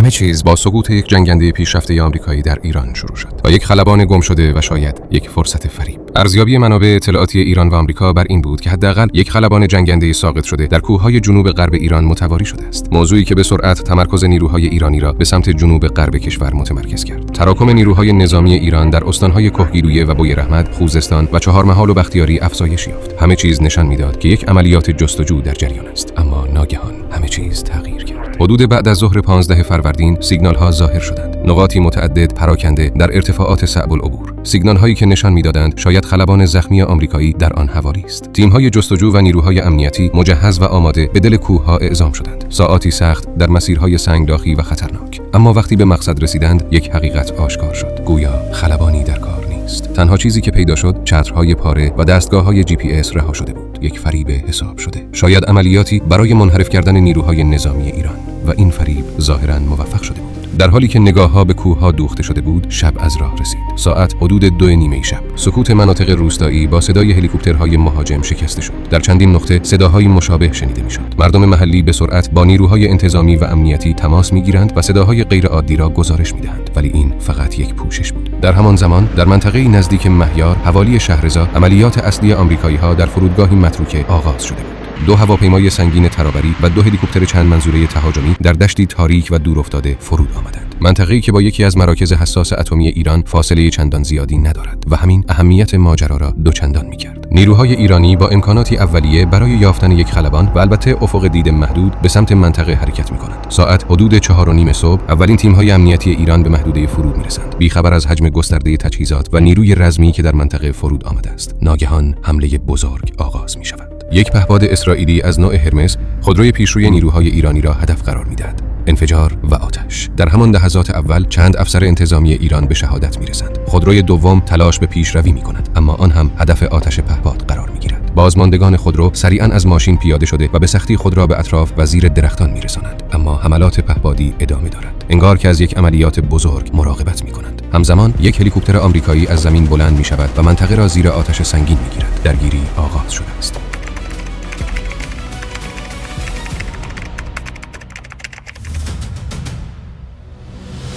همه چیز با سقوط یک جنگنده پیشرفته آمریکایی در ایران شروع شد. با یک خلبان گم شده و شاید یک فرصت فریب. ارزیابی منابع اطلاعاتی ایران و آمریکا بر این بود که حداقل یک خلبان جنگنده ساقط شده در کوههای جنوب غرب ایران متواری شده است. موضوعی که به سرعت تمرکز نیروهای ایرانی را به سمت جنوب غرب کشور متمرکز کرد. تراکم نیروهای نظامی ایران در استانهای کهگیلویه و بویراحمد، خوزستان و چهارمحال و بختیاری افزایش یافت. همه چیز نشان میداد که یک عملیات جستجو در جریان است. اما ناگهان همه چیز تغییر کرد. حدود بعد از ظهر 15 فروردین سیگنال‌ها ظاهر شدند. نقاطی متعدد پراکنده در ارتفاعات صعب العبور. سیگنال‌هایی که نشان می‌دادند شاید خلبان زخمی آمریکایی در آن حوالی است. تیم‌های جستجو و نیروهای امنیتی مجهز و آماده به دل کوه‌ها اعزام شدند. ساعاتی سخت در مسیرهای سنگداخی و خطرناک. اما وقتی به مقصد رسیدند، یک حقیقت آشکار شد. گویا خلبانی در کار نیست. تنها چیزی که پیدا شد، چترهای پاره و دستگاه‌های GPS رها شده بود. یک فریب حساب شده. شاید عملیاتی برای منحرف کردن نیروهای نظامی ایران. و این فریب ظاهراً موفق شده بود. در حالی که نگاه‌ها به کوه‌ها دوخته شده بود، شب از راه رسید. ساعت حدود 2:30 شب. سکوت مناطق روستایی با صدای هلیکوپترهای مهاجم شکسته شد. در چندین نقطه صداهای مشابه شنیده می‌شد. مردم محلی به سرعت با نیروهای انتظامی و امنیتی تماس می‌گیرند و صداهای غیرعادی را گزارش می‌دهند، ولی این فقط یک پوشش بود. در همان زمان در منطقه‌ای نزدیک مهیار، حوالی شهرضا، عملیات اصلی آمریکایی‌ها در فرودگاهی متروکه آغاز شده بود. 2 هواپیمای سنگین ترابری و 2 هلیکوپتر چند منظوره تهاجمی در دشتی تاریک و دورافتاده فرود آمدند. منطقه‌ای که با یکی از مراکز حساس اتمی ایران فاصله چندان زیادی ندارد و همین اهمیت ماجرا را دوچندان می‌کرد. نیروهای ایرانی با امکاناتی اولیه برای یافتن یک خلبان و البته افق دید محدود به سمت منطقه حرکت می‌کنند. ساعت حدود 4:30 صبح اولین تیم‌های امنیتی ایران به محدوده فرود می‌رسند. بی‌خبر از حجم گسترده تجهیزات و نیروی رزمی که در منطقه فرود آمده است. ناگهان حمله بزرگ آغاز می‌شود. یک پهپاد اسرائیلی از نوع هرمس خودروی پیشروی نیروهای ایرانی را هدف قرار می‌دهد. انفجار و آتش. در همان لحظات اول چند افسر انتظامی ایران به شهادت می‌رسند. خودروی دوم تلاش به پیشروی می‌کند، اما آن هم هدف آتش پهپاد قرار می‌گیرد. بازماندگان خودرو سریعاً از ماشین پیاده شده و به سختی خود را به اطراف و زیر درختان می‌رسانند، اما حملات پهپادی ادامه دارد. انگار که از یک عملیات بزرگ مراقبت می‌کنند. همزمان یک هلیکوپتر آمریکایی از زمین بلند می‌شود و منطقه را زیر آتش سنگین می‌گیرد. درگیری آغاز شده است.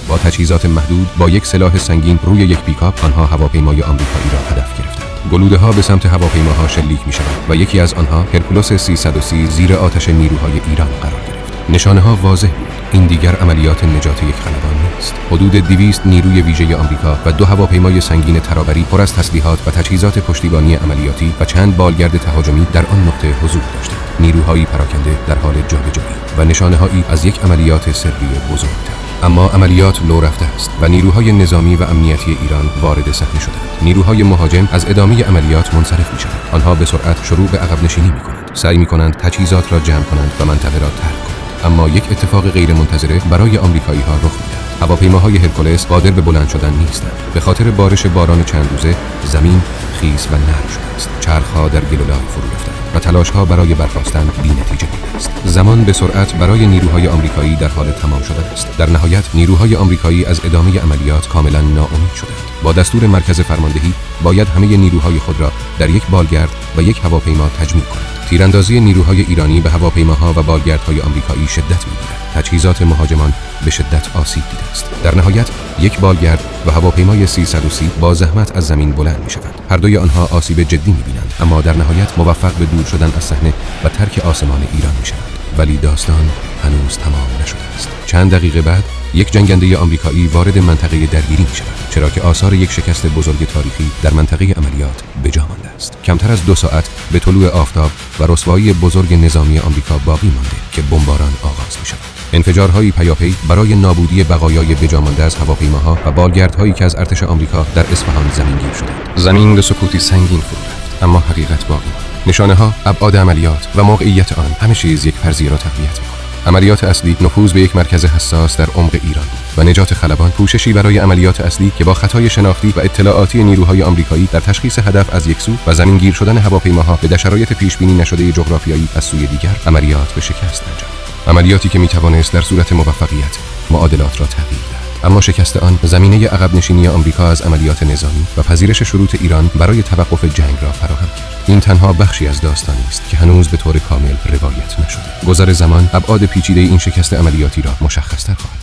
با تجهیزات محدود با یک سلاح سنگین روی یک پیکاپ آنها هواپیمای آمریکایی را هدف گرفتند. گلوله‌ها به سمت هواپیماها شلیک می‌شوند و یکی از آنها هرکولس 330 زیر آتش نیروهای ایران قرار گرفت. نشانه‌ها واضح بود. این دیگر عملیات نجات یک خلبان نیست. حدود 200 نیروی ویژه آمریکا و 2 هواپیمای سنگین ترابری پر از تسلیحات و تجهیزات پشتیبانی عملیاتی و چند بالگرد تهاجمی در آن نقطه حضور داشتند. نیروهایی پراکنده در حال جابجایی و نشانه‌هایی از یک عملیات سری بزرگتر. اما عملیات لو رفته است و نیروهای نظامی و امنیتی ایران وارد صحنه شدند. نیروهای مهاجم از ادامه عملیات منصرف می‌شوند. آنها به سرعت شروع به عقب نشینی می‌کنند. سعی می‌کنند تجهیزات را جمع کنند و منطقه را ترک کنند. اما یک اتفاق غیرمنتظره برای آمریکایی‌ها رخ می‌دهد. هواپیماهای هرکولس قادر به بلند شدن نیستند. به خاطر بارش باران چند روزه زمین خیس و نرم شده است. چرخ‌ها در گل و لای فرو رفتند و تلاش‌ها برای برخاستن بی‌نتیجه بوده است. زمان به سرعت برای نیروهای آمریکایی در حال تمام شدن است. در نهایت نیروهای آمریکایی از ادامه عملیات کاملا ناامید شدند. با دستور مرکز فرماندهی باید همه نیروهای خود را در یک بالگرد و یک هواپیما تجمیع کنند. تیراندازی نیروهای ایرانی به هواپیماها و بالگردهای آمریکایی شدت می‌گیرد. تجهیزات مهاجمان به شدت آسیب دیده است. در نهایت یک بالگرد و هواپیمای 330 با زحمت از زمین بلند می‌شوند. هر دوی آنها آسیب جدی می‌بینند، اما در نهایت موفق به دور شدن از صحنه و ترک آسمان ایران می‌شوند. ولی داستان هنوز تمام نشده است. چند دقیقه بعد یک جنگنده آمریکایی وارد منطقه درگیری می‌شود، چرا که آثار یک شکست بزرگ تاریخی در منطقه عملیات به جا مانده است. کمتر از 2 ساعت به طلوع آفتاب و رسوایی بزرگ نظامی آمریکا باقی مانده که بمباران آغاز می‌شود. انفجارهایی پیاپی برای نابودی بقایای بجامانده از هواپیماها و بالگردهایی که از ارتش آمریکا در اصفهان زمینگیر شدند. زمین به سکوتی سنگین فرو رفت، اما حقیقت باقی ماند. نشانه‌ها، ابعاد عملیات و موقعیت آن همه چیز یک فرضیه را تقویت می‌کند. عملیات اصلی نفوذ به یک مرکز حساس در عمق ایران و نجات خلبان پوششی برای عملیات اصلی که با خطای شناختی و اطلاعاتی نیروهای آمریکایی در تشخیص هدف از یک سو و زمینگیر شدن هواپیماها به شرایط پیش‌بینی نشده جغرافیایی از سوی دیگر عملیات به شکست انجام. عملیاتی که می‌توانست در صورت موفقیت معادلات را تغییر دهد. اما شکست آن زمینه عقب نشینی آمریکا از عملیات نظامی و پذیرش شروط ایران برای توقف جنگ را فراهم کرد. این تنها بخشی از داستانی است که هنوز به طور کامل روایت نشده. گذر زمان ابعاد پیچیده این شکست عملیاتی را مشخص‌تر خواهد